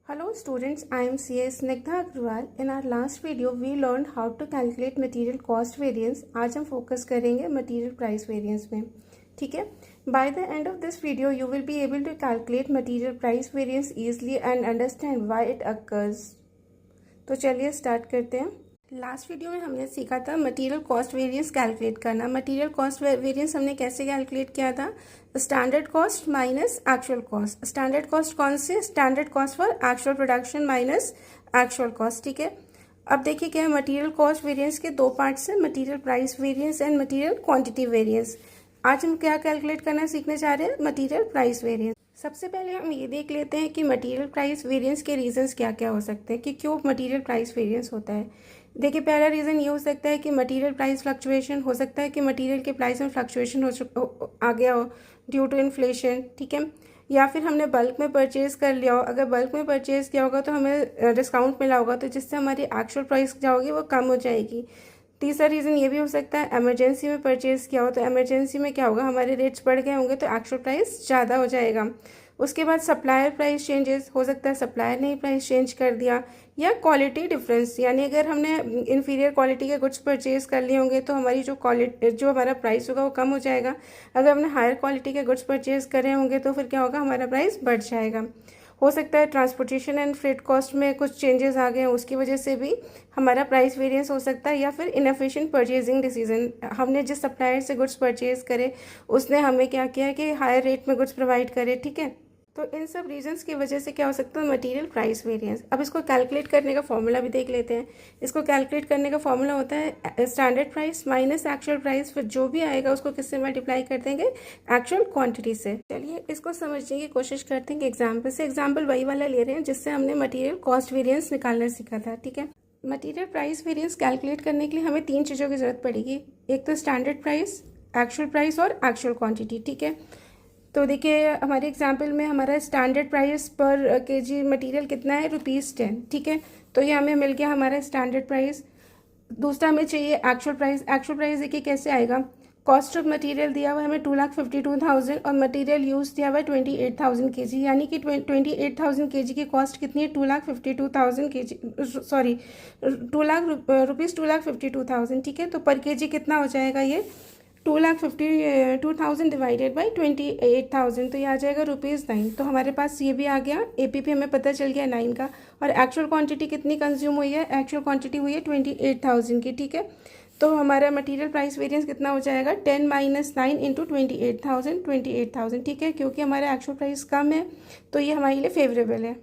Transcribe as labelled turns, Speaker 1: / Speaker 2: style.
Speaker 1: Hello students, I am CS Snigdha Agrawal. In our last video, we learned how to calculate material cost variance. आज हम focus करेंगे material price variance में, ठीक है. By the end of this video, you will be able to calculate material price variance easily and understand why it occurs. तो चलिए start करते हैं. लास्ट वीडियो में हमने सीखा था मटेरियल कॉस्ट वेरिएंस कैलकुलेट करना. मटेरियल कॉस्ट वेरिएंस हमने कैसे कैलकुलेट किया था? Standard cost minus actual cost. Standard cost कौन से? Standard cost for actual production minus actual cost, ठीक है. अब देखिए क्या है, मटेरियल कॉस्ट वेरिएंस के दो पार्ट्स हैं, material price variance and material quantity variance. आज हम क्या कैलकुलेट करना सीखने जा रहे हैं? Material price variance. सबसे पहले हम ये देख लेते हैं कि मटेरियल प्राइस वेरिएंस के रीजंस क्या क्या हो सकते हैं कि क्यों मटेरियल प्राइस वेरिएंस होता है. देखिए, पहला रीज़न ये हो सकता है कि मटेरियल प्राइस फ्लक्चुएशन. हो सकता है कि मटेरियल के प्राइस में फ्लक्चुएशन आ गया हो ड्यू टू इन्फ्लेशन, ठीक है. या फिर हमने बल्क में परचेज़ कर लिया हो. अगर बल्क में परचेज़ किया होगा तो हमें डिस्काउंट मिला होगा, तो जिससे हमारी एक्चुअल प्राइस क्या होगी, वो कम हो जाएगी. तीसरा रीज़न ये भी हो सकता है एमरजेंसी में परचेज़ किया हो, तो एमरजेंसी में क्या होगा, हमारे रेट्स बढ़ गए होंगे तो एक्चुअल प्राइस ज़्यादा हो जाएगा. उसके बाद सप्लायर प्राइस चेंजेस. हो सकता है सप्लायर ने ही प्राइस चेंज कर दिया. या क्वालिटी डिफरेंस, यानी अगर हमने इन्फीरियर क्वालिटी के गुड्स परचेज कर लिए होंगे तो हमारी जो हमारा प्राइस होगा वो कम हो जाएगा. अगर हमने हायर क्वालिटी के गुड्स परचेज करे होंगे तो फिर क्या होगा, हमारा प्राइस बढ़ जाएगा. हो सकता है ट्रांसपोर्टेशन एंड फ्रेट कॉस्ट में कुछ चेंजेस आ गए हैं, उसकी वजह से भी हमारा प्राइस वेरिएंस हो सकता है. या फिर इनएफिशिएंट परचेजिंग डिसीजन, हमने जिस सप्लायर से गुड्स परचेज करे उसने हमें क्या किया कि हायर रेट में गुड्स प्रोवाइड करे, ठीक है. तो इन सब रीजंस की वजह से क्या हो सकता है, मटेरियल प्राइस वेरिएंस. अब इसको कैलकुलेट करने का फॉर्मूला भी देख लेते हैं. इसको कैलकुलेट करने का फॉर्मूला होता है standard price minus actual price. फिर जो भी आएगा उसको किससे मल्टीप्लाई कर देंगे, एक्चुअल क्वांटिटी से. चलिए इसको समझने की कोशिश करते हैं कि एग्जाम्पल से. एग्जाम्पल वही वाला ले रहे हैं जिससे हमने मटीरियल कॉस्ट वेरियंस निकालना सीखा था, ठीक है. मटीरियल प्राइस वेरियंस कैलकुलेट करने के लिए हमें तीन चीज़ों की जरूरत पड़ेगी. एक तो स्टैंडर्ड प्राइस, एक्चुअल प्राइस और एक्चुअल क्वांटिटी, ठीक है. तो देखिए हमारे एग्जाम्पल में हमारा स्टैंडर्ड प्राइस पर केजी मटेरियल कितना है, ₹10, ठीक है. तो ये हमें मिल गया हमारा स्टैंडर्ड प्राइस. दूसरा हमें चाहिए एक्चुअल प्राइस. एक्चुअल प्राइस देखिए कैसे आएगा, कॉस्ट ऑफ मटेरियल दिया हुआ है हमें 2,52,000 और मटेरियल यूज़ दिया हुआ है 28,000 केजी, यानी कि 28,000 केजी की कॉस्ट कितनी है, 2,52,000 केजी, सॉरी 2,52,000, ठीक है. तो पर केजी कितना हो जाएगा, ये 2,52,000 डिवाइडेड बाई 28,000, तो ये आ जाएगा ₹9. तो हमारे पास ये भी आ गया, APP हमें पता चल गया 9 का. और एक्चुअल क्वांटिटी कितनी कंज्यूम हुई है, एक्चुअल क्वांटिटी हुई है 28,000 की, ठीक है. तो हमारा मटेरियल प्राइस वेरिएंस कितना हो जाएगा, 10 - 9 इंटू 28,000, ठीक है. क्योंकि हमारा एक्चुअल प्राइस कम है तो ये हमारे लिए फेवरेबल है.